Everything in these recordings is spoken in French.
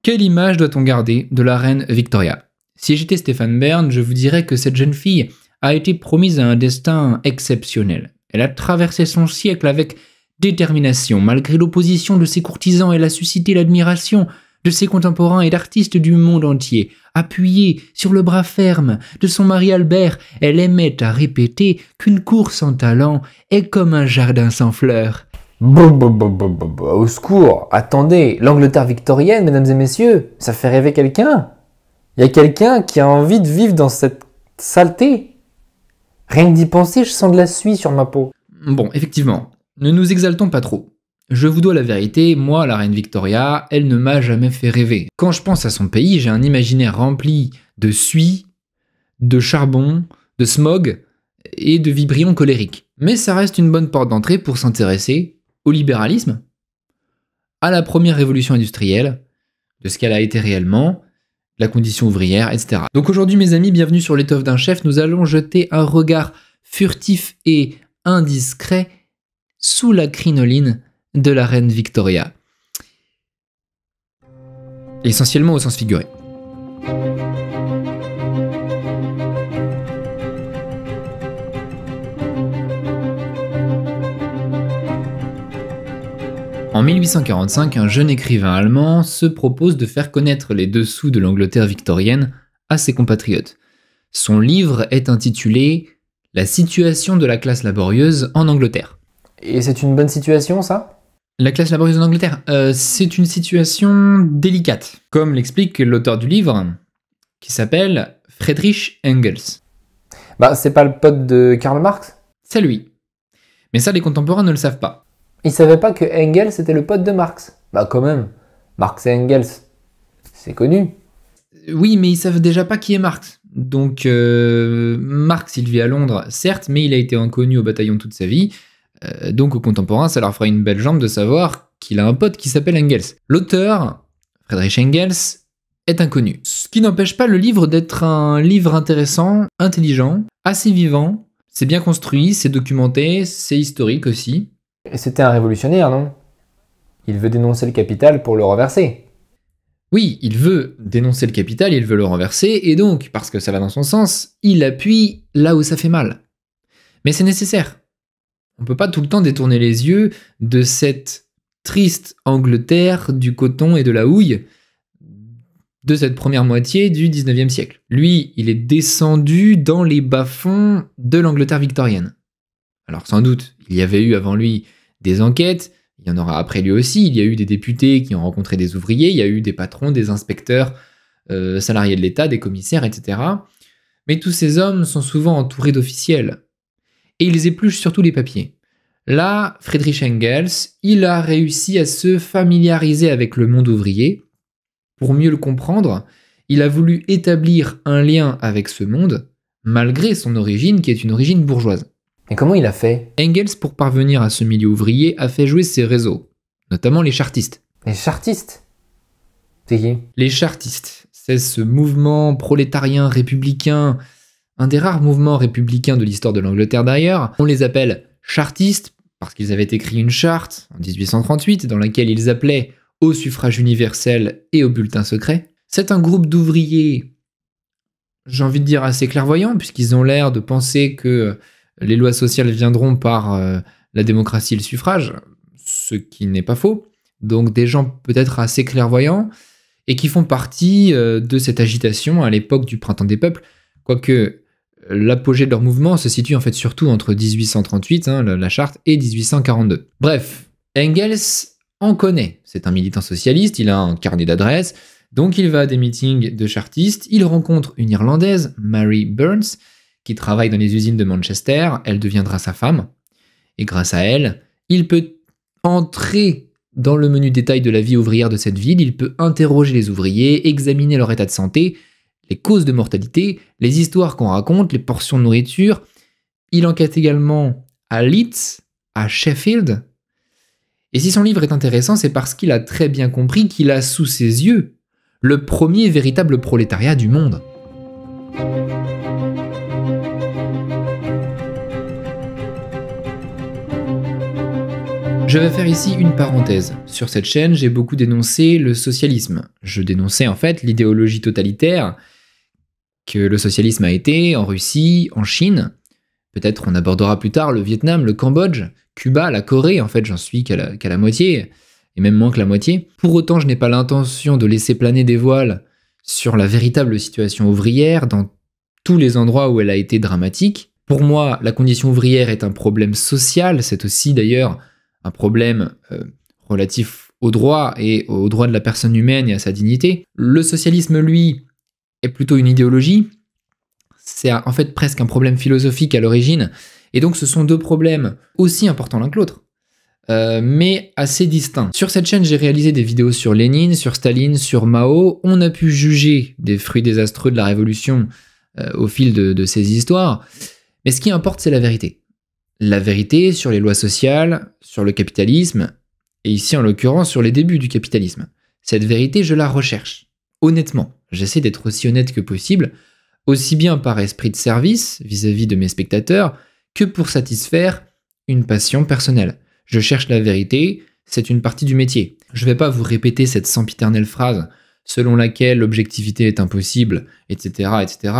Quelle image doit-on garder de la reine Victoria? Si j'étais Stéphane Bern, je vous dirais que cette jeune fille a été promise à un destin exceptionnel. Elle a traversé son siècle avec détermination, malgré l'opposition de ses courtisans. Elle a suscité l'admiration de ses contemporains et d'artistes du monde entier. Appuyée sur le bras ferme de son mari Albert, elle aimait à répéter qu'une cour sans talent est comme un jardin sans fleurs. Au secours, attendez, l'Angleterre victorienne, mesdames et messieurs, ça fait rêver quelqu'un. Il y a quelqu'un qui a envie de vivre dans cette saleté. Rien que d'y penser, je sens de la suie sur ma peau. Bon, effectivement, ne nous exaltons pas trop. Je vous dois la vérité, moi, la reine Victoria, elle ne m'a jamais fait rêver. Quand je pense à son pays, j'ai un imaginaire rempli de suie, de charbon, de smog et de vibrions colériques. Mais ça reste une bonne porte d'entrée pour s'intéresser au libéralisme, à la première révolution industrielle, de ce qu'elle a été réellement, la condition ouvrière, etc. Donc aujourd'hui, mes amis, bienvenue sur l'étoffe d'un chef. Nous allons jeter un regard furtif et indiscret sous la crinoline de la reine Victoria. Essentiellement au sens figuré. En 1845, un jeune écrivain allemand se propose de faire connaître les dessous de l'Angleterre victorienne à ses compatriotes. Son livre est intitulé « La situation de la classe laborieuse en Angleterre ». Et c'est une bonne situation, ça? La classe laborieuse en Angleterre, c'est une situation délicate, comme l'explique l'auteur du livre, qui s'appelle Friedrich Engels. Bah, c'est pas le pote de Karl Marx? C'est lui. Mais ça, les contemporains ne le savent pas. Ils savaient pas que Engels était le pote de Marx? Bah quand même, Marx et Engels, c'est connu. Oui, mais ils savent déjà pas qui est Marx. Donc, Marx, il vit à Londres, certes, mais il a été inconnu au bataillon toute sa vie. Donc aux contemporains, ça leur fera une belle jambe de savoir qu'il a un pote qui s'appelle Engels. L'auteur, Friedrich Engels, est inconnu. Ce qui n'empêche pas le livre d'être un livre intéressant, intelligent, assez vivant. C'est bien construit, c'est documenté, c'est historique aussi. Et c'était un révolutionnaire, non? Il veut dénoncer le capital pour le renverser. Oui, il veut dénoncer le capital, il veut le renverser, et donc, parce que ça va dans son sens, il appuie là où ça fait mal. Mais c'est nécessaire. On ne peut pas tout le temps détourner les yeux de cette triste Angleterre du coton et de la houille de cette première moitié du 19e siècle. Lui, il est descendu dans les bas-fonds de l'Angleterre victorienne. Alors sans doute, il y avait eu avant lui des enquêtes, il y en aura après lui aussi, il y a eu des députés qui ont rencontré des ouvriers, il y a eu des patrons, des inspecteurs, salariés de l'État, des commissaires, etc. Mais tous ces hommes sont souvent entourés d'officiels. Et ils épluchent surtout les papiers. Là, Friedrich Engels, il a réussi à se familiariser avec le monde ouvrier. Pour mieux le comprendre, il a voulu établir un lien avec ce monde, malgré son origine qui est une origine bourgeoise. Et comment il a fait? Engels, pour parvenir à ce milieu ouvrier, a fait jouer ses réseaux, notamment les chartistes. Les chartistes? C'est qui? Les chartistes, c'est ce mouvement prolétarien républicain, un des rares mouvements républicains de l'histoire de l'Angleterre d'ailleurs. On les appelle chartistes parce qu'ils avaient écrit une charte en 1838 dans laquelle ils appelaient au suffrage universel et au bulletin secret. C'est un groupe d'ouvriers, j'ai envie de dire assez clairvoyants, puisqu'ils ont l'air de penser que les lois sociales viendront par la démocratie et le suffrage, ce qui n'est pas faux. Donc des gens peut-être assez clairvoyants et qui font partie de cette agitation à l'époque du Printemps des peuples, quoique l'apogée de leur mouvement se situe en fait surtout entre 1838, la charte, et 1842. Bref, Engels en connaît. C'est un militant socialiste, il a un carnet d'adresses, donc il va à des meetings de chartistes, il rencontre une Irlandaise, Mary Burns, qui travaille dans les usines de Manchester, elle deviendra sa femme, et grâce à elle, il peut entrer dans le menu détail de la vie ouvrière de cette ville, il peut interroger les ouvriers, examiner leur état de santé, les causes de mortalité, les histoires qu'on raconte, les portions de nourriture. Il enquête également à Leeds, à Sheffield. Et si son livre est intéressant, c'est parce qu'il a très bien compris qu'il a sous ses yeux le premier véritable prolétariat du monde. Je vais faire ici une parenthèse. Sur cette chaîne, j'ai beaucoup dénoncé le socialisme. Je dénonçais en fait l'idéologie totalitaire que le socialisme a été en Russie, en Chine. Peut-être on abordera plus tard le Vietnam, le Cambodge, Cuba, la Corée. En fait, j'en suis qu'à la moitié, et même moins que la moitié. Pour autant, je n'ai pas l'intention de laisser planer des voiles sur la véritable situation ouvrière dans tous les endroits où elle a été dramatique. Pour moi, la condition ouvrière est un problème social. C'est aussi d'ailleurs un problème relatif aux droits et aux droits de la personne humaine et à sa dignité. Le socialisme, lui, est plutôt une idéologie. C'est en fait presque un problème philosophique à l'origine. Et donc ce sont deux problèmes aussi importants l'un que l'autre, mais assez distincts. Sur cette chaîne, j'ai réalisé des vidéos sur Lénine, sur Staline, sur Mao. On a pu juger des fruits désastreux de la révolution au fil de ces histoires. Mais ce qui importe, c'est la vérité. La vérité sur les lois sociales, sur le capitalisme, et ici en l'occurrence sur les débuts du capitalisme. Cette vérité, je la recherche. Honnêtement, j'essaie d'être aussi honnête que possible, aussi bien par esprit de service vis-à-vis de mes spectateurs, que pour satisfaire une passion personnelle. Je cherche la vérité, c'est une partie du métier. Je ne vais pas vous répéter cette sempiternelle phrase selon laquelle l'objectivité est impossible, etc., etc.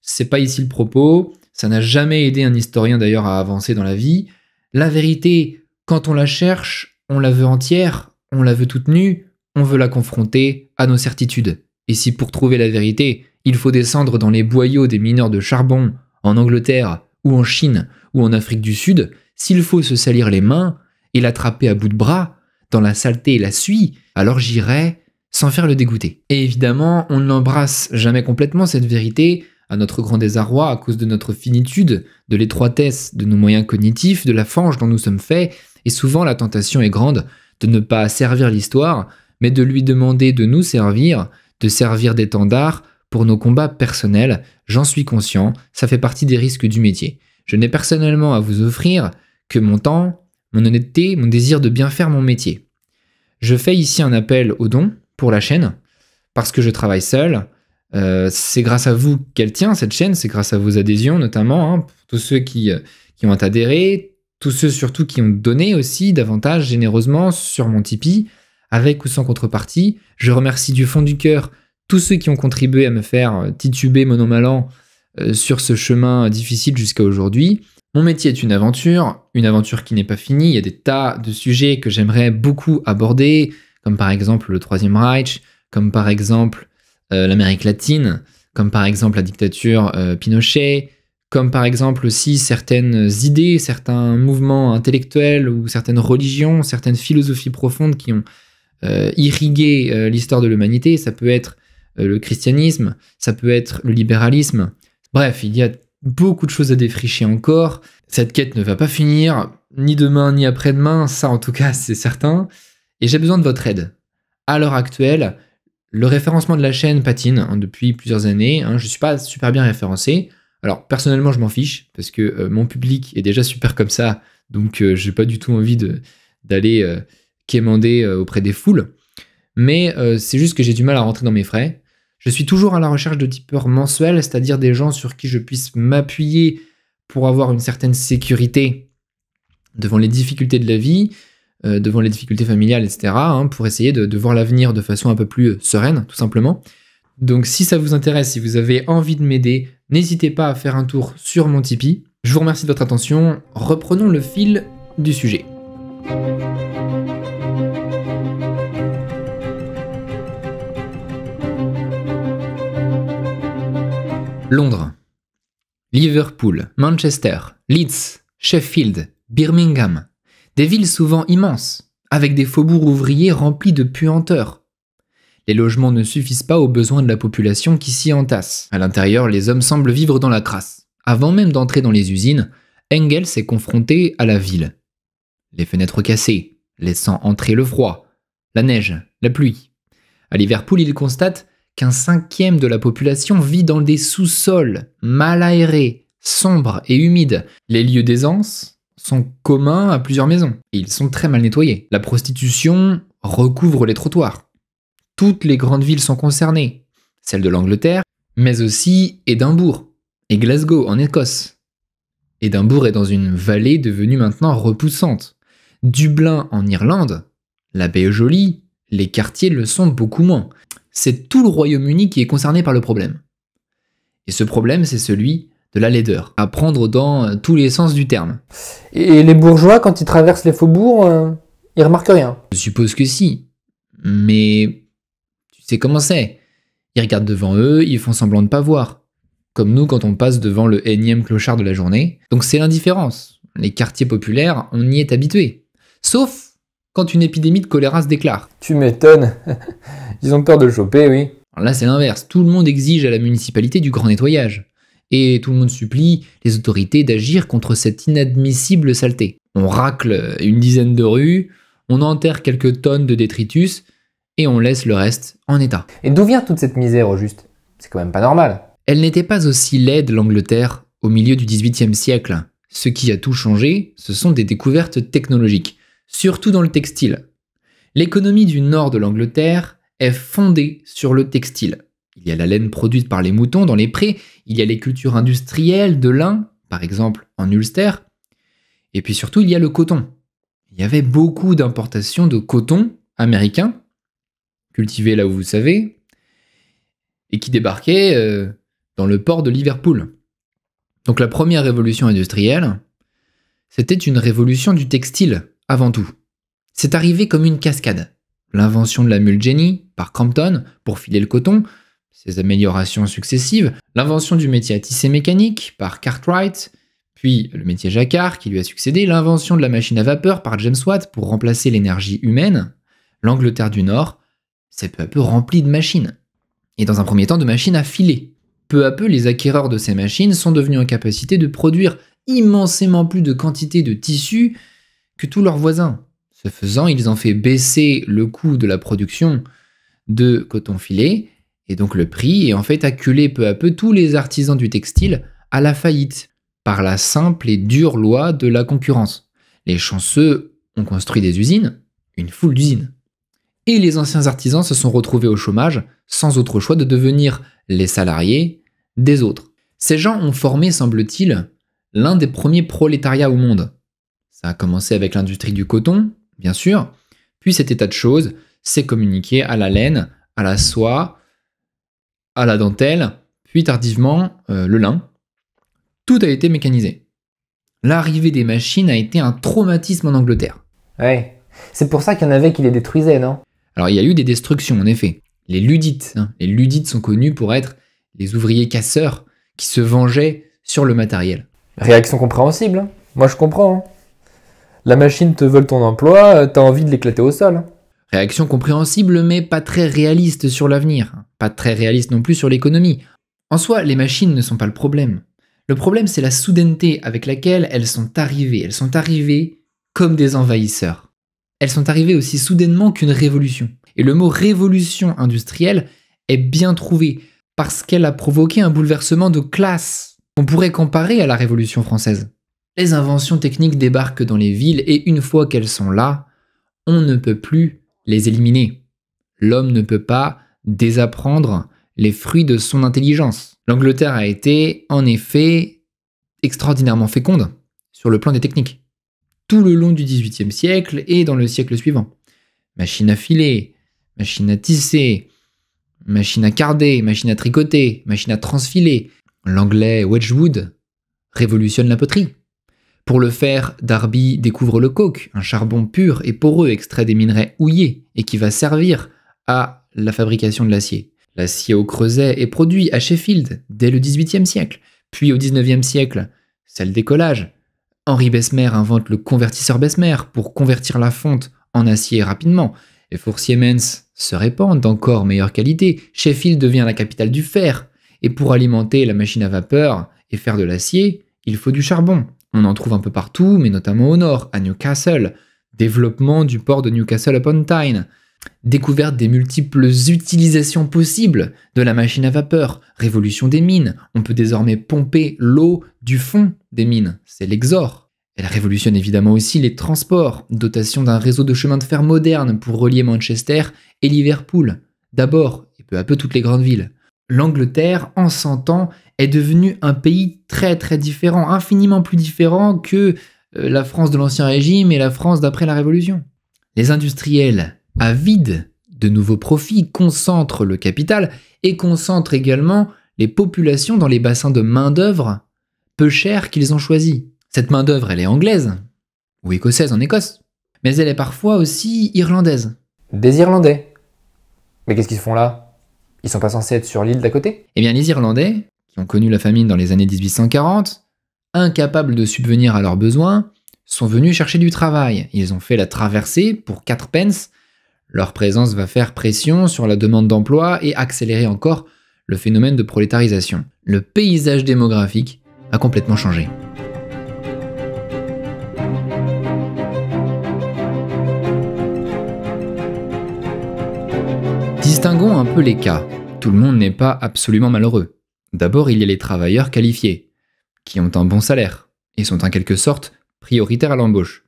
C'est pas ici le propos. Ça n'a jamais aidé un historien d'ailleurs à avancer dans la vie. La vérité, quand on la cherche, on la veut entière, on la veut toute nue, on veut la confronter à nos certitudes. Et si pour trouver la vérité, il faut descendre dans les boyaux des mineurs de charbon, en Angleterre, ou en Chine, ou en Afrique du Sud, s'il faut se salir les mains et l'attraper à bout de bras, dans la saleté et la suie, alors j'irai sans faire le dégoûter. Et évidemment, on ne l'embrasse jamais complètement cette vérité, à notre grand désarroi à cause de notre finitude, de l'étroitesse de nos moyens cognitifs, de la fange dont nous sommes faits, et souvent la tentation est grande de ne pas servir l'histoire, mais de lui demander de nous servir, de servir d'étendard pour nos combats personnels. J'en suis conscient, ça fait partie des risques du métier. Je n'ai personnellement à vous offrir que mon temps, mon honnêteté, mon désir de bien faire mon métier. Je fais ici un appel aux dons pour la chaîne, parce que je travaille seul. C'est grâce à vous qu'elle tient, cette chaîne, c'est grâce à vos adhésions notamment, hein, pour tous ceux qui ont adhéré, tous ceux surtout qui ont donné aussi davantage généreusement sur mon Tipeee, avec ou sans contrepartie. Je remercie du fond du cœur tous ceux qui ont contribué à me faire tituber mon an mal an sur ce chemin difficile jusqu'à aujourd'hui. Mon métier est une aventure qui n'est pas finie. Il y a des tas de sujets que j'aimerais beaucoup aborder, comme par exemple le Troisième Reich, comme par exemple l'Amérique latine, comme par exemple la dictature Pinochet, comme par exemple aussi certaines idées, certains mouvements intellectuels ou certaines religions, certaines philosophies profondes qui ont irrigué l'histoire de l'humanité. Ça peut être le christianisme, ça peut être le libéralisme. Bref, il y a beaucoup de choses à défricher encore. Cette quête ne va pas finir, ni demain ni après-demain, ça en tout cas c'est certain. Et j'ai besoin de votre aide. À l'heure actuelle, le référencement de la chaîne patine depuis plusieurs années. Je ne suis pas super bien référencé. Alors personnellement, je m'en fiche parce que mon public est déjà super comme ça, donc j'ai pas du tout envie d'aller quémander auprès des foules. Mais c'est juste que j'ai du mal à rentrer dans mes frais. Je suis toujours à la recherche de tipeurs mensuels, c'est-à-dire des gens sur qui je puisse m'appuyer pour avoir une certaine sécurité devant les difficultés de la vie, devant les difficultés familiales, etc., pour essayer de voir l'avenir de façon un peu plus sereine, tout simplement. Donc si ça vous intéresse, si vous avez envie de m'aider, n'hésitez pas à faire un tour sur mon Tipeee. Je vous remercie de votre attention. Reprenons le fil du sujet. Londres, Liverpool, Manchester, Leeds, Sheffield, Birmingham. Des villes souvent immenses, avec des faubourgs ouvriers remplis de puanteurs. Les logements ne suffisent pas aux besoins de la population qui s'y entasse. À l'intérieur, les hommes semblent vivre dans la crasse. Avant même d'entrer dans les usines, Engels est confronté à la ville. Les fenêtres cassées, laissant entrer le froid, la neige, la pluie. À Liverpool, il constate qu'un cinquième de la population vit dans des sous-sols mal aérés, sombres et humides. Les lieux d'aisance sont communs à plusieurs maisons et ils sont très mal nettoyés. La prostitution recouvre les trottoirs. Toutes les grandes villes sont concernées, celles de l'Angleterre, mais aussi Édimbourg et Glasgow en Écosse. Édimbourg est dans une vallée devenue maintenant repoussante. Dublin en Irlande, la baie est jolie, les quartiers le sont beaucoup moins. C'est tout le Royaume-Uni qui est concerné par le problème. Et ce problème, c'est celui de la laideur, à prendre dans tous les sens du terme. Et les bourgeois, quand ils traversent les faubourgs, ils remarquent rien. Je suppose que si, mais tu sais comment c'est. Ils regardent devant eux, ils font semblant de pas voir. Comme nous quand on passe devant le énième clochard de la journée. Donc c'est l'indifférence. Les quartiers populaires, on y est habitué. Sauf quand une épidémie de choléra se déclare. Tu m'étonnes. Ils ont peur de le choper, oui. Alors là, c'est l'inverse. Tout le monde exige à la municipalité du grand nettoyage. Et tout le monde supplie les autorités d'agir contre cette inadmissible saleté. On racle une dizaine de rues, on enterre quelques tonnes de détritus, et on laisse le reste en état. Et d'où vient toute cette misère, au juste? C'est quand même pas normal. Elle n'était pas aussi laide, l'Angleterre, au milieu du XVIIIe siècle. Ce qui a tout changé, ce sont des découvertes technologiques, surtout dans le textile. L'économie du nord de l'Angleterre est fondée sur le textile. Il y a la laine produite par les moutons dans les prés, il y a les cultures industrielles de lin, par exemple en Ulster, et puis surtout il y a le coton. Il y avait beaucoup d'importations de coton américain, cultivé là où vous savez, et qui débarquait dans le port de Liverpool. Donc la première révolution industrielle, c'était une révolution du textile, avant tout. C'est arrivé comme une cascade. L'invention de la mule Jenny par Crompton pour filer le coton, ses améliorations successives, l'invention du métier à tisser mécanique par Cartwright, puis le métier jacquard qui lui a succédé, l'invention de la machine à vapeur par James Watt pour remplacer l'énergie humaine, l'Angleterre du Nord s'est peu à peu remplie de machines. Et dans un premier temps de machines à filer. Peu à peu, les acquéreurs de ces machines sont devenus en capacité de produire immensément plus de quantité de tissu que tous leurs voisins. Ce faisant, ils ont fait baisser le coût de la production de coton filé, et donc le prix, et en fait acculé peu à peu tous les artisans du textile à la faillite, par la simple et dure loi de la concurrence. Les chanceux ont construit des usines, une foule d'usines. Et les anciens artisans se sont retrouvés au chômage, sans autre choix de devenir les salariés des autres. Ces gens ont formé, semble-t-il, l'un des premiers prolétariats au monde. Ça a commencé avec l'industrie du coton, bien sûr, puis cet état de choses s'est communiqué à la laine, à la soie, à la dentelle, puis tardivement le lin. Tout a été mécanisé. L'arrivée des machines a été un traumatisme en Angleterre. Ouais. C'est pour ça qu'il y en avait qui les détruisaient, non? Alors il y a eu des destructions en effet. Les Luddites. Les Luddites sont connus pour être les ouvriers casseurs qui se vengeaient sur le matériel. Réaction compréhensible, hein. Moi je comprends. Hein. La machine te vole ton emploi, t'as envie de l'éclater au sol. Hein. Réaction compréhensible mais pas très réaliste sur l'avenir. Pas très réaliste non plus sur l'économie. En soi, les machines ne sont pas le problème. Le problème c'est la soudaineté avec laquelle elles sont arrivées. Elles sont arrivées comme des envahisseurs. Elles sont arrivées aussi soudainement qu'une révolution. Et le mot révolution industrielle est bien trouvé parce qu'elle a provoqué un bouleversement de classe qu'on pourrait comparer à la Révolution française. Les inventions techniques débarquent dans les villes et une fois qu'elles sont là, on ne peut plus les éliminer. L'homme ne peut pas désapprendre les fruits de son intelligence. L'Angleterre a été, en effet, extraordinairement féconde sur le plan des techniques. Tout le long du XVIIIe siècle et dans le siècle suivant. Machine à filer, machine à tisser, machine à carder, machine à tricoter, machine à transfiler. L'anglais Wedgwood révolutionne la poterie. Pour le faire, Darby découvre le coke, un charbon pur et poreux extrait des minerais houillés et qui va servir à la fabrication de l'acier. L'acier au creuset est produit à Sheffield dès le XVIIIe siècle. Puis au XIXe siècle, c'est le décollage. Henri Bessemer invente le convertisseur Bessemer pour convertir la fonte en acier rapidement. Les fours Siemens se répandent d'encore meilleure qualité. Sheffield devient la capitale du fer. Et pour alimenter la machine à vapeur et faire de l'acier, il faut du charbon. On en trouve un peu partout, mais notamment au nord, à Newcastle. Développement du port de Newcastle upon Tyne. Découverte des multiples utilisations possibles de la machine à vapeur. Révolution des mines. On peut désormais pomper l'eau du fond des mines. C'est l'exor. Elle révolutionne évidemment aussi les transports. Dotation d'un réseau de chemin de fer moderne pour relier Manchester et Liverpool. D'abord, et peu à peu toutes les grandes villes. L'Angleterre, en 100 ans, est devenue un pays très très différent, infiniment plus différent que la France de l'Ancien Régime et la France d'après la Révolution. Les industriels, avides de nouveaux profits, concentrent le capital et concentrent également les populations dans les bassins de main-d'œuvre peu chers qu'ils ont choisis. Cette main-d'œuvre, elle est anglaise ou écossaise en Écosse, mais elle est parfois aussi irlandaise. Des Irlandais. Mais qu'est-ce qu'ils font là? Ils sont pas censés être sur l'île d'à côté? Eh bien, les Irlandais, qui ont connu la famine dans les années 1840, incapables de subvenir à leurs besoins, sont venus chercher du travail. Ils ont fait la traversée pour 4 pence. Leur présence va faire pression sur la demande d'emploi et accélérer encore le phénomène de prolétarisation. Le paysage démographique a complètement changé. Distinguons un peu les cas. Tout le monde n'est pas absolument malheureux. D'abord, il y a les travailleurs qualifiés, qui ont un bon salaire et sont en quelque sorte prioritaires à l'embauche.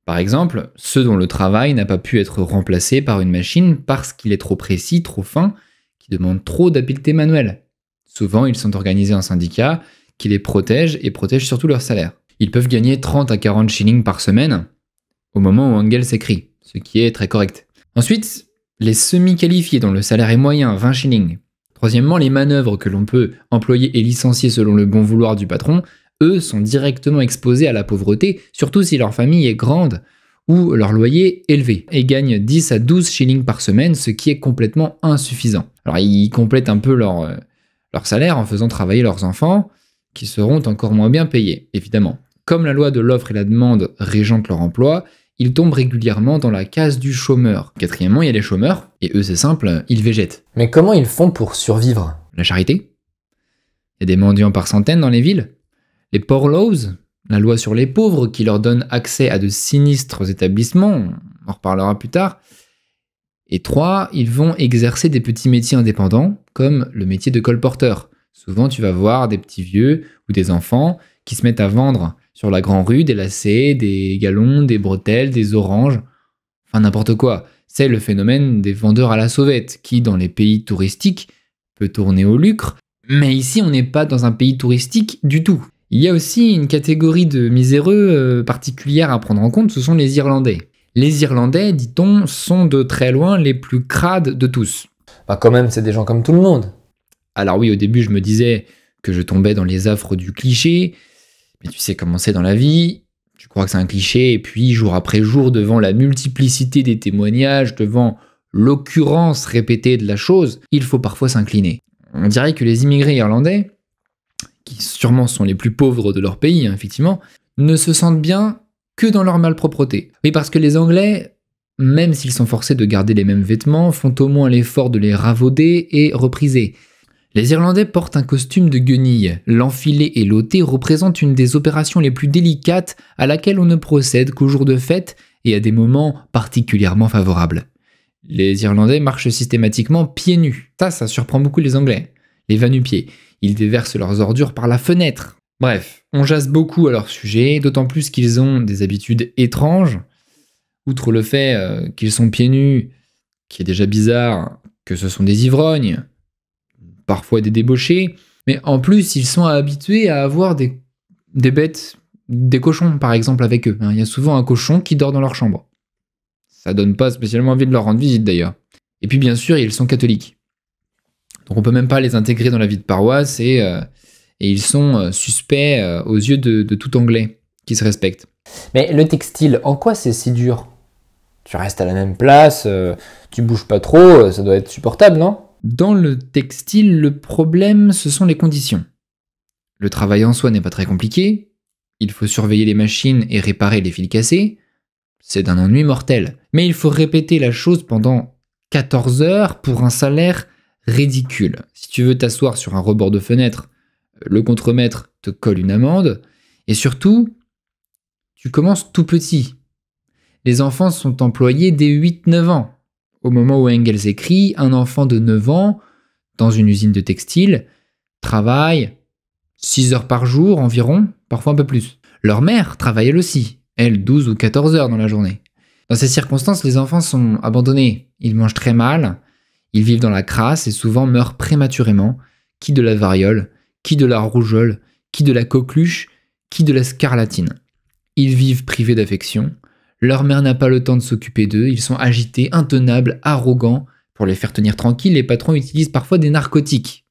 Par exemple, ceux dont le travail n'a pas pu être remplacé par une machine parce qu'il est trop précis, trop fin, qui demande trop d'habileté manuelle. Souvent, ils sont organisés en syndicats qui les protègent et protègent surtout leur salaire. Ils peuvent gagner 30 à 40 shillings par semaine au moment où Engels écrit, ce qui est très correct. Ensuite, les semi-qualifiés dont le salaire est moyen, 20 shillings. Troisièmement, les manœuvres que l'on peut employer et licencier selon le bon vouloir du patron, eux sont directement exposés à la pauvreté, surtout si leur famille est grande ou leur loyer élevé, et gagnent 10 à 12 shillings par semaine, ce qui est complètement insuffisant. Alors ils complètent un peu leur salaire en faisant travailler leurs enfants, qui seront encore moins bien payés, évidemment. Comme la loi de l'offre et la demande régente leur emploi, ils tombent régulièrement dans la case du chômeur. Quatrièmement, il y a les chômeurs, et eux c'est simple, ils végètent. Mais comment ils font pour survivre? La charité. Il y a des mendiants par centaines dans les villes. Les poor laws, la loi sur les pauvres qui leur donne accès à de sinistres établissements, on en reparlera plus tard. Et 3, ils vont exercer des petits métiers indépendants, comme le métier de colporteur. Souvent, tu vas voir des petits vieux ou des enfants qui se mettent à vendre sur la grande rue des lacets, des galons, des bretelles, des oranges, enfin n'importe quoi. C'est le phénomène des vendeurs à la sauvette, qui dans les pays touristiques peut tourner au lucre, mais ici on n'est pas dans un pays touristique du tout. Il y a aussi une catégorie de miséreux particulière à prendre en compte, ce sont les Irlandais. Les Irlandais, dit-on, sont de très loin les plus crades de tous. Bah quand même, c'est des gens comme tout le monde. Alors oui, au début je me disais que je tombais dans les affres du cliché, mais tu sais comment c'est dans la vie, tu crois que c'est un cliché, et puis jour après jour, devant la multiplicité des témoignages, devant l'occurrence répétée de la chose, il faut parfois s'incliner. On dirait que les immigrés irlandais, qui sûrement sont les plus pauvres de leur pays, effectivement, ne se sentent bien que dans leur malpropreté. Oui, parce que les Anglais, même s'ils sont forcés de garder les mêmes vêtements, font au moins l'effort de les ravauder et repriser. Les Irlandais portent un costume de guenille. L'enfiler et l'ôter représentent une des opérations les plus délicates à laquelle on ne procède qu'au jour de fête et à des moments particulièrement favorables. Les Irlandais marchent systématiquement pieds nus. Ça surprend beaucoup les Anglais. Les va-nu-pieds. Ils déversent leurs ordures par la fenêtre. Bref, on jase beaucoup à leur sujet, d'autant plus qu'ils ont des habitudes étranges. Outre le fait qu'ils sont pieds nus, qui est déjà bizarre, que ce sont des ivrognes, parfois des débauchés, mais en plus ils sont habitués à avoir des bêtes, des cochons par exemple avec eux. Il y a souvent un cochon qui dort dans leur chambre. Ça donne pas spécialement envie de leur rendre visite d'ailleurs. Et puis bien sûr ils sont catholiques. Donc on peut même pas les intégrer dans la vie de paroisse et ils sont suspects aux yeux de tout Anglais qui se respecte. Mais le textile, en quoi c'est si dur? Tu restes à la même place, tu bouges pas trop, ça doit être supportable, non? Dans le textile, le problème, ce sont les conditions. Le travail en soi n'est pas très compliqué, il faut surveiller les machines et réparer les fils cassés, c'est d'un ennui mortel. Mais il faut répéter la chose pendant 14 heures pour un salaire ridicule. Si tu veux t'asseoir sur un rebord de fenêtre, le contremaître te colle une amende, et surtout, tu commences tout petit. Les enfants sont employés dès 8-9 ans. Au moment où Engels écrit, un enfant de 9 ans, dans une usine de textile, travaille 6 heures par jour environ, parfois un peu plus. Leur mère travaille elle aussi, elle 12 ou 14 heures dans la journée. Dans ces circonstances, les enfants sont abandonnés, ils mangent très mal, ils vivent dans la crasse et souvent meurent prématurément, qui de la variole, qui de la rougeole, qui de la coqueluche, qui de la scarlatine. Ils vivent privés d'affection. Leur mère n'a pas le temps de s'occuper d'eux. Ils sont agités, intenables, arrogants. Pour les faire tenir tranquilles, les patrons utilisent parfois des narcotiques.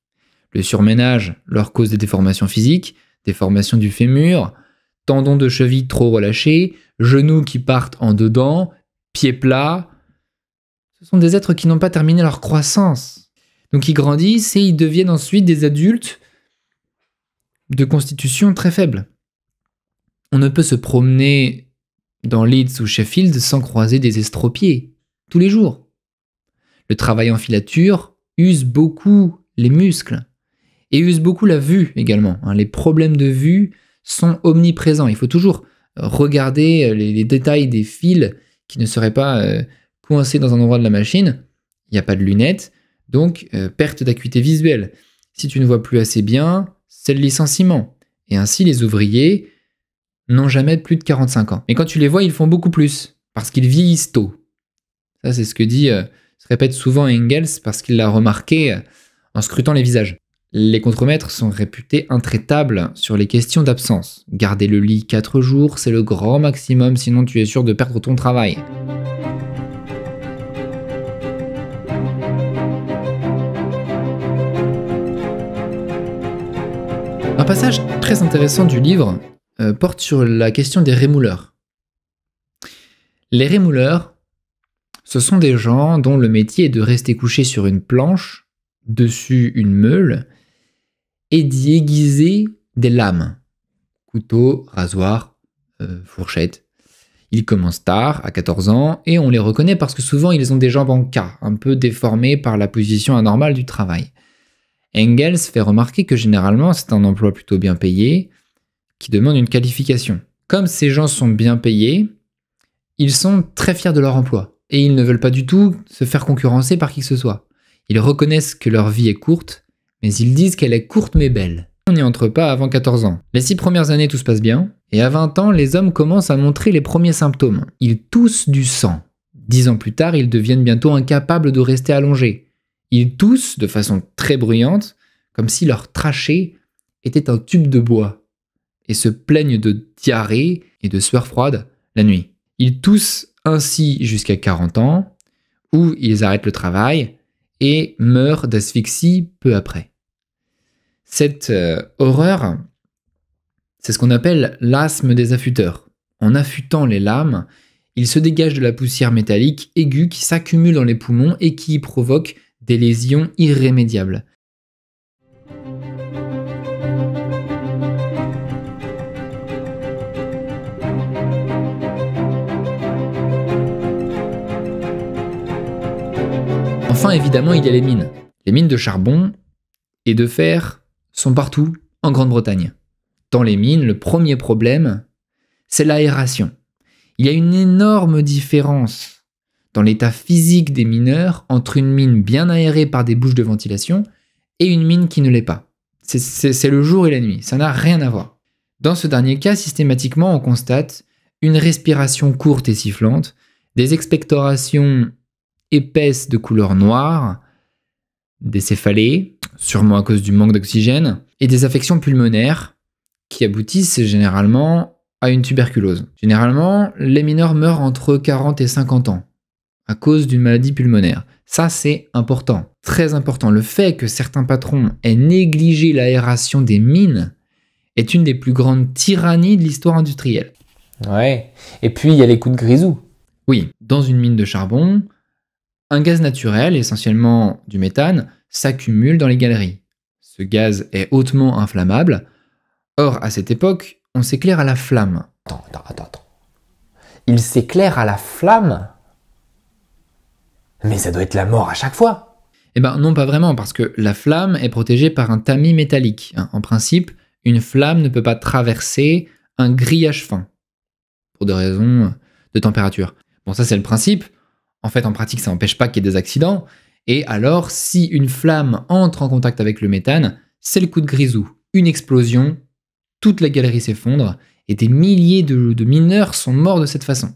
Le surménage leur cause des déformations physiques, déformations du fémur, tendons de cheville trop relâchés, genoux qui partent en dedans, pieds plats. Ce sont des êtres qui n'ont pas terminé leur croissance. Donc ils grandissent et ils deviennent ensuite des adultes de constitution très faible. On ne peut se promener dans Leeds ou Sheffield sans croiser des estropiés, tous les jours. Le travail en filature use beaucoup les muscles et use beaucoup la vue également. Les problèmes de vue sont omniprésents. Il faut toujours regarder les détails des fils qui ne seraient pas coincés dans un endroit de la machine. Il n'y a pas de lunettes, donc perte d'acuité visuelle. Si tu ne vois plus assez bien, c'est le licenciement. Et ainsi, les ouvriers n'ont jamais plus de 45 ans. Mais quand tu les vois, ils font beaucoup plus, parce qu'ils vieillissent tôt. Ça, c'est ce que se répète souvent Engels, parce qu'il l'a remarqué en scrutant les visages. Les contremaîtres sont réputés intraitables sur les questions d'absence. Garder le lit 4 jours, c'est le grand maximum, sinon tu es sûr de perdre ton travail. Un passage très intéressant du livre porte sur la question des rémouleurs. Les rémouleurs, ce sont des gens dont le métier est de rester couché sur une planche, dessus une meule, et d'y aiguiser des lames. Couteau, rasoir, fourchette. Ils commencent tard, à 14 ans, et on les reconnaît parce que souvent ils ont des jambes en K, un peu déformées par la position anormale du travail. Engels fait remarquer que généralement c'est un emploi plutôt bien payé, qui demande une qualification. Comme ces gens sont bien payés, ils sont très fiers de leur emploi, et ils ne veulent pas du tout se faire concurrencer par qui que ce soit. Ils reconnaissent que leur vie est courte, mais ils disent qu'elle est courte mais belle. On n'y entre pas avant 14 ans. Les 6 premières années, tout se passe bien, et à 20 ans, les hommes commencent à montrer les premiers symptômes. Ils toussent du sang. 10 ans plus tard, ils deviennent bientôt incapables de rester allongés. Ils toussent de façon très bruyante, comme si leur trachée était un tube de bois, et se plaignent de diarrhée et de sueur froide la nuit. Ils toussent ainsi jusqu'à 40 ans, où ils arrêtent le travail et meurent d'asphyxie peu après. Cette horreur, c'est ce qu'on appelle l'asthme des affûteurs. En affûtant les lames, il se dégage de la poussière métallique aiguë qui s'accumule dans les poumons et qui provoque des lésions irrémédiables. Enfin, évidemment, il y a les mines. Les mines de charbon et de fer sont partout en Grande-Bretagne. Dans les mines, le premier problème, c'est l'aération. Il y a une énorme différence dans l'état physique des mineurs entre une mine bien aérée par des bouches de ventilation et une mine qui ne l'est pas. C'est le jour et la nuit, ça n'a rien à voir. Dans ce dernier cas, systématiquement, on constate une respiration courte et sifflante, des expectorations épaisses de couleur noire, des céphalées, sûrement à cause du manque d'oxygène, et des affections pulmonaires qui aboutissent généralement à une tuberculose. Généralement, les mineurs meurent entre 40 et 50 ans à cause d'une maladie pulmonaire. Ça, c'est important, très important. Le fait que certains patrons aient négligé l'aération des mines est une des plus grandes tyrannies de l'histoire industrielle. Ouais, et puis il y a les coups de grisou. Oui, dans une mine de charbon, un gaz naturel, essentiellement du méthane, s'accumule dans les galeries. Ce gaz est hautement inflammable. Or, à cette époque, on s'éclaire à la flamme. Attends. Il s'éclaire à la flamme? Mais ça doit être la mort à chaque fois. Eh ben non, pas vraiment, parce que la flamme est protégée par un tamis métallique. En principe, une flamme ne peut pas traverser un grillage fin, pour des raisons de température. Bon, ça c'est le principe. En fait, en pratique, ça n'empêche pas qu'il y ait des accidents. Et alors, si une flamme entre en contact avec le méthane, c'est le coup de grisou. Une explosion, toute la galerie s'effondre, et des milliers de mineurs sont morts de cette façon.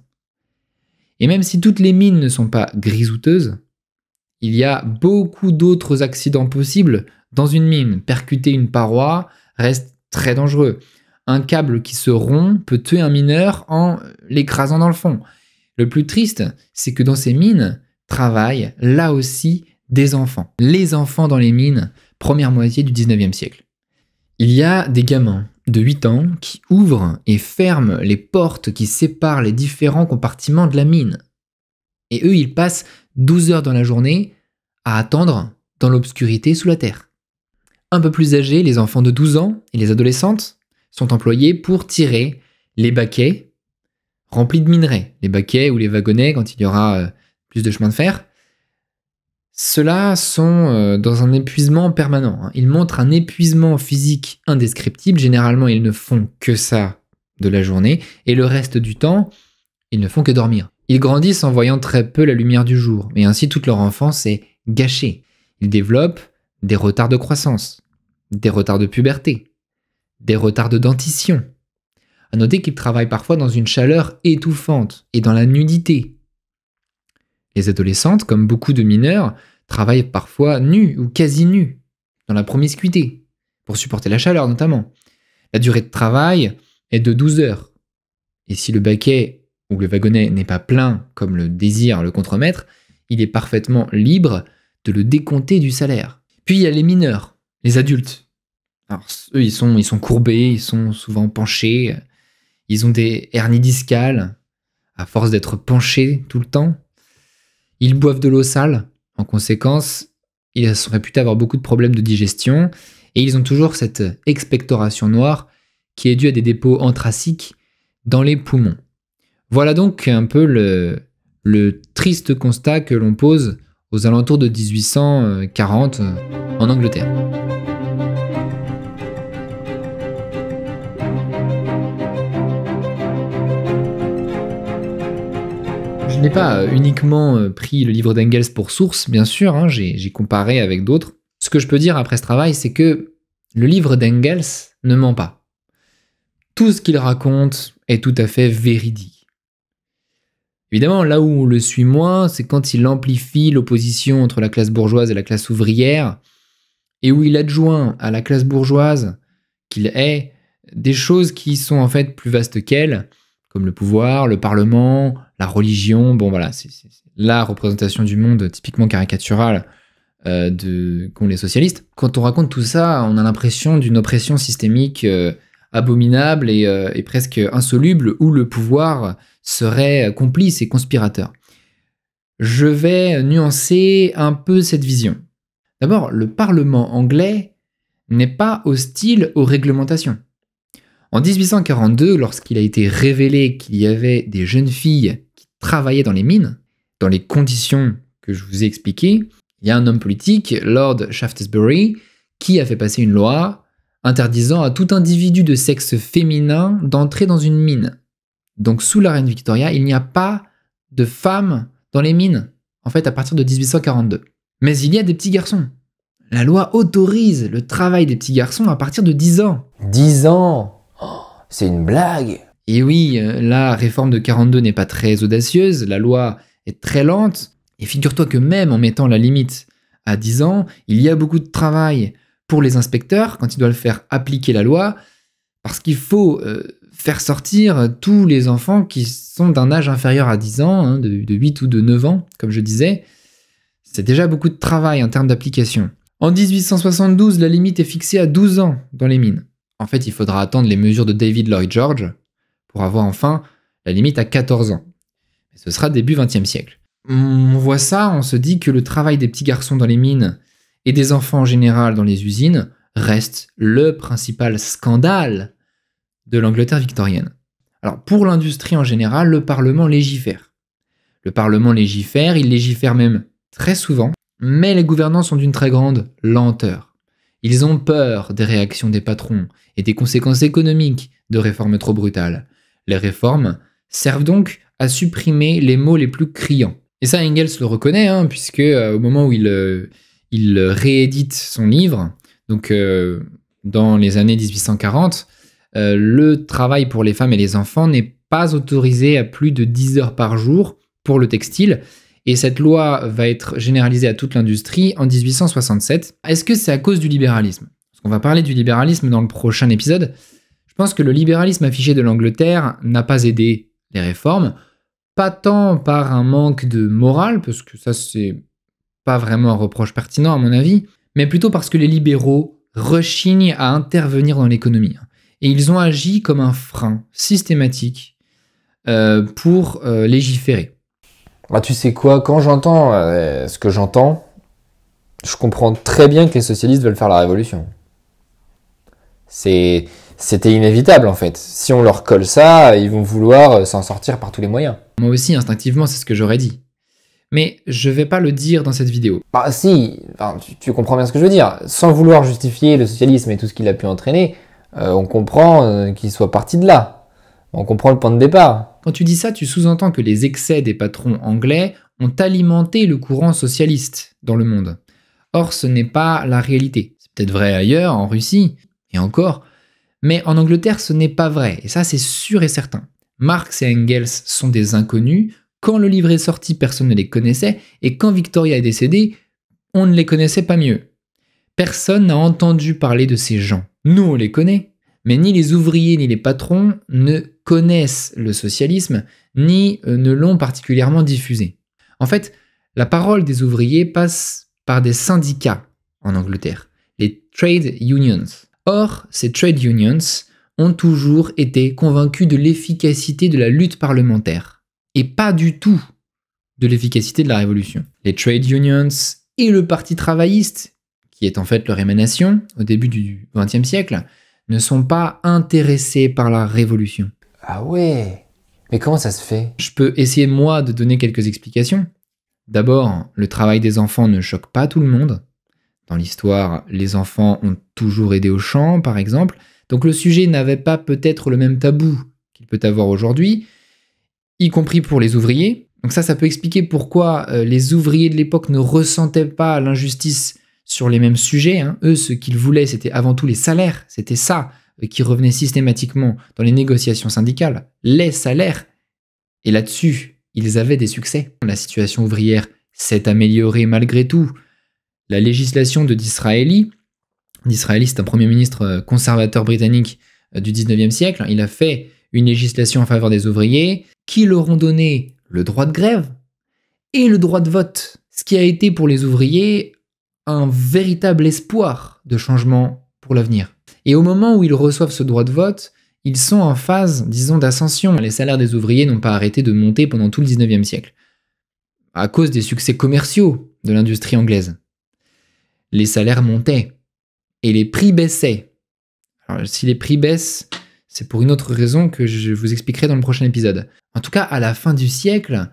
Et même si toutes les mines ne sont pas grisouteuses, il y a beaucoup d'autres accidents possibles dans une mine. Percuter une paroi reste très dangereux. un câble qui se rompt peut tuer un mineur en l'écrasant dans le fond. Le plus triste, c'est que dans ces mines travaillent là aussi des enfants. Les enfants dans les mines, première moitié du 19e siècle. Il y a des gamins de 8 ans qui ouvrent et ferment les portes qui séparent les différents compartiments de la mine. Et eux, ils passent 12 heures dans la journée à attendre dans l'obscurité sous la terre. Un peu plus âgés, les enfants de 12 ans et les adolescentes sont employés pour tirer les baquets remplis de minerais. Les baquets ou les wagonnets quand il y aura plus de chemin de fer. Ceux-là sont dans un épuisement permanent. Ils montrent un épuisement physique indescriptible. Généralement, ils ne font que ça de la journée. Et le reste du temps, ils ne font que dormir. Ils grandissent en voyant très peu la lumière du jour. Et ainsi, toute leur enfance est gâchée. Ils développent des retards de croissance, des retards de puberté, des retards de dentition. À noter qu'ils travaillent parfois dans une chaleur étouffante et dans la nudité. Les adolescentes, comme beaucoup de mineurs, travaillent parfois nues ou quasi nues, dans la promiscuité, pour supporter la chaleur notamment. La durée de travail est de 12 heures. Et si le baquet ou le wagonnet n'est pas plein, comme le désire le contremaître, il est parfaitement libre de le décompter du salaire. Puis il y a les mineurs, les adultes. Alors, eux, ils sont courbés, ils sont souvent penchés, ils ont des hernies discales, à force d'être penchés tout le temps. Ils boivent de l'eau sale, en conséquence, ils sont réputés avoir beaucoup de problèmes de digestion, et ils ont toujours cette expectoration noire qui est due à des dépôts anthraciques dans les poumons. Voilà donc un peu le triste constat que l'on pose aux alentours de 1840 en Angleterre. Je n'ai pas uniquement pris le livre d'Engels pour source, bien sûr, j'ai comparé avec d'autres. Ce que je peux dire après ce travail, c'est que le livre d'Engels ne ment pas. Tout ce qu'il raconte est tout à fait véridique. Évidemment, là où on le suit moins, c'est quand il amplifie l'opposition entre la classe bourgeoise et la classe ouvrière, et où il adjoint à la classe bourgeoise qu'il est des choses qui sont en fait plus vastes qu'elle, comme le pouvoir, le parlement, la religion. Bon voilà, c'est la représentation du monde typiquement caricaturale qu'ont les socialistes. Quand on raconte tout ça, on a l'impression d'une oppression systémique abominable et presque insoluble, où le pouvoir serait complice et conspirateur. Je vais nuancer un peu cette vision. D'abord, le Parlement anglais n'est pas hostile aux réglementations. En 1842, lorsqu'il a été révélé qu'il y avait des jeunes filles qui travaillaient dans les mines, dans les conditions que je vous ai expliquées, il y a un homme politique, Lord Shaftesbury, qui a fait passer une loi interdisant à tout individu de sexe féminin d'entrer dans une mine. Donc sous la reine Victoria, il n'y a pas de femmes dans les mines, en fait à partir de 1842. Mais il y a des petits garçons. La loi autorise le travail des petits garçons à partir de 10 ans. 10 ans, oh, c'est une blague. Et oui, la réforme de 42 n'est pas très audacieuse, la loi est très lente, et figure-toi que même en mettant la limite à 10 ans, il y a beaucoup de travail pour les inspecteurs quand ils doivent faire appliquer la loi, parce qu'il faut faire sortir tous les enfants qui sont d'un âge inférieur à 10 ans, de 8 ou de 9 ans, comme je disais. C'est déjà beaucoup de travail en termes d'application. En 1872, la limite est fixée à 12 ans dans les mines. En fait, il faudra attendre les mesures de David Lloyd George pour avoir enfin la limite à 14 ans. Et ce sera début 20e siècle. On voit ça, on se dit que le travail des petits garçons dans les mines et des enfants en général dans les usines reste le principal scandale de l'Angleterre victorienne. Alors, pour l'industrie en général, le Parlement légifère. Le Parlement légifère, il légifère même très souvent, mais les gouvernants sont d'une très grande lenteur. Ils ont peur des réactions des patrons et des conséquences économiques de réformes trop brutales. Les réformes servent donc à supprimer les maux les plus criants. Et ça, Engels le reconnaît, puisque au moment où il réédite son livre, donc dans les années 1840, le travail pour les femmes et les enfants n'est pas autorisé à plus de 10 heures par jour pour le textile, et cette loi va être généralisée à toute l'industrie en 1867. Est-ce que c'est à cause du libéralisme ? Parce qu'on va parler du libéralisme dans le prochain épisode. Je pense que le libéralisme affiché de l'Angleterre n'a pas aidé les réformes, pas tant par un manque de morale, parce que ça c'est pas vraiment un reproche pertinent à mon avis, mais plutôt parce que les libéraux rechignent à intervenir dans l'économie. Et ils ont agi comme un frein systématique pour légiférer. Ah, tu sais quoi, quand j'entends ce que j'entends, je comprends très bien que les socialistes veulent faire la révolution. C'était inévitable en fait. Si on leur colle ça, ils vont vouloir s'en sortir par tous les moyens. Moi aussi, instinctivement, c'est ce que j'aurais dit. Mais je vais pas le dire dans cette vidéo. Bah si, enfin, tu comprends bien ce que je veux dire. Sans vouloir justifier le socialisme et tout ce qu'il a pu entraîner, on comprend qu'il soit parti de là. On comprend le point de départ. Quand tu dis ça, tu sous-entends que les excès des patrons anglais ont alimenté le courant socialiste dans le monde. Or, ce n'est pas la réalité. C'est peut-être vrai ailleurs, en Russie, et encore, mais en Angleterre, ce n'est pas vrai, et ça c'est sûr et certain. Marx et Engels sont des inconnus, quand le livre est sorti, personne ne les connaissait, et quand Victoria est décédée, on ne les connaissait pas mieux. Personne n'a entendu parler de ces gens. Nous, on les connaît, mais ni les ouvriers ni les patrons ne connaissent le socialisme, ni ne l'ont particulièrement diffusé. En fait, la parole des ouvriers passe par des syndicats en Angleterre, les trade unions. Or, ces trade unions ont toujours été convaincus de l'efficacité de la lutte parlementaire, et pas du tout de l'efficacité de la révolution. Les trade unions et le Parti travailliste, qui est en fait leur émanation au début du XXe siècle, ne sont pas intéressés par la révolution. Ah ouais, mais comment ça se fait? Je peux essayer moi de donner quelques explications. D'abord, le travail des enfants ne choque pas tout le monde. Dans l'histoire, les enfants ont toujours aidé au champ, par exemple, donc le sujet n'avait pas peut-être le même tabou qu'il peut avoir aujourd'hui, y compris pour les ouvriers. Donc ça peut expliquer pourquoi les ouvriers de l'époque ne ressentaient pas l'injustice sur les mêmes sujets. Eux, ce qu'ils voulaient, c'était avant tout les salaires. C'était ça qui revenait systématiquement dans les négociations syndicales, les salaires. Et là-dessus, ils avaient des succès. La situation ouvrière s'est améliorée malgré tout. La législation de Disraeli, c'est un premier ministre conservateur britannique du 19e siècle, il a fait une législation en faveur des ouvriers qui leur ont donné le droit de grève et le droit de vote, ce qui a été pour les ouvriers un véritable espoir de changement pour l'avenir. Et au moment où ils reçoivent ce droit de vote, ils sont en phase, disons, d'ascension. Les salaires des ouvriers n'ont pas arrêté de monter pendant tout le 19e siècle, à cause des succès commerciaux de l'industrie anglaise. Les salaires montaient et les prix baissaient. Alors, si les prix baissent, c'est pour une autre raison que je vous expliquerai dans le prochain épisode. En tout cas, à la fin du siècle,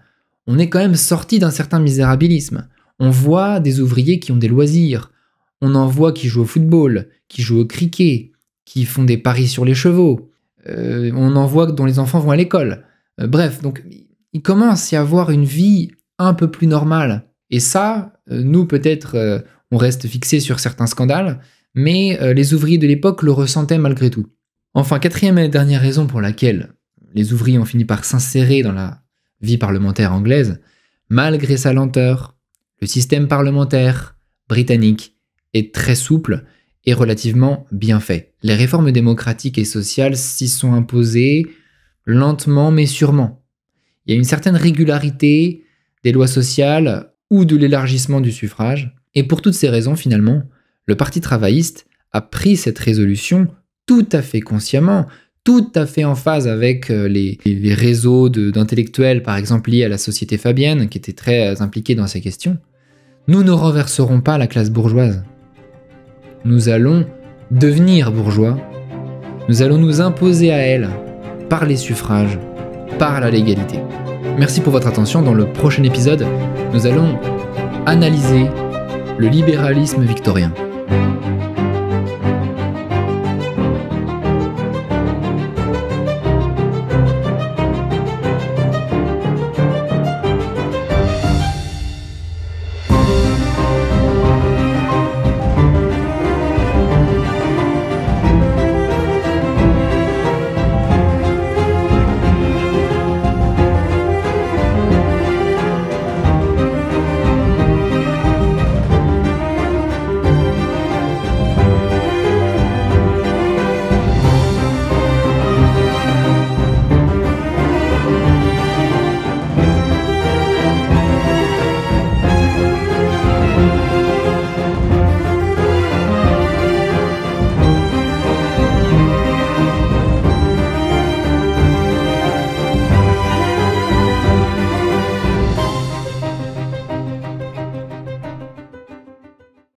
on est quand même sorti d'un certain misérabilisme. On voit des ouvriers qui ont des loisirs, on en voit qui jouent au football, qui jouent au cricket, qui font des paris sur les chevaux, on en voit dont les enfants vont à l'école. Bref, donc il commence à y avoir une vie un peu plus normale. Et ça, nous peut-être, on reste fixés sur certains scandales, mais les ouvriers de l'époque le ressentaient malgré tout. Enfin, quatrième et dernière raison pour laquelle les ouvriers ont fini par s'insérer dans la vie parlementaire anglaise, malgré sa lenteur, le système parlementaire britannique est très souple et relativement bien fait. Les réformes démocratiques et sociales s'y sont imposées lentement mais sûrement. Il y a une certaine régularité des lois sociales ou de l'élargissement du suffrage. Et pour toutes ces raisons, finalement, le Parti travailliste a pris cette résolution tout à fait consciemment, tout à fait en phase avec les réseaux d'intellectuels, par exemple liés à la société fabienne, qui étaient très impliqués dans ces questions. Nous ne renverserons pas la classe bourgeoise. Nous allons devenir bourgeois. Nous allons nous imposer à elle par les suffrages, par la légalité. Merci pour votre attention. Dans le prochain épisode, nous allons analyser le libéralisme victorien.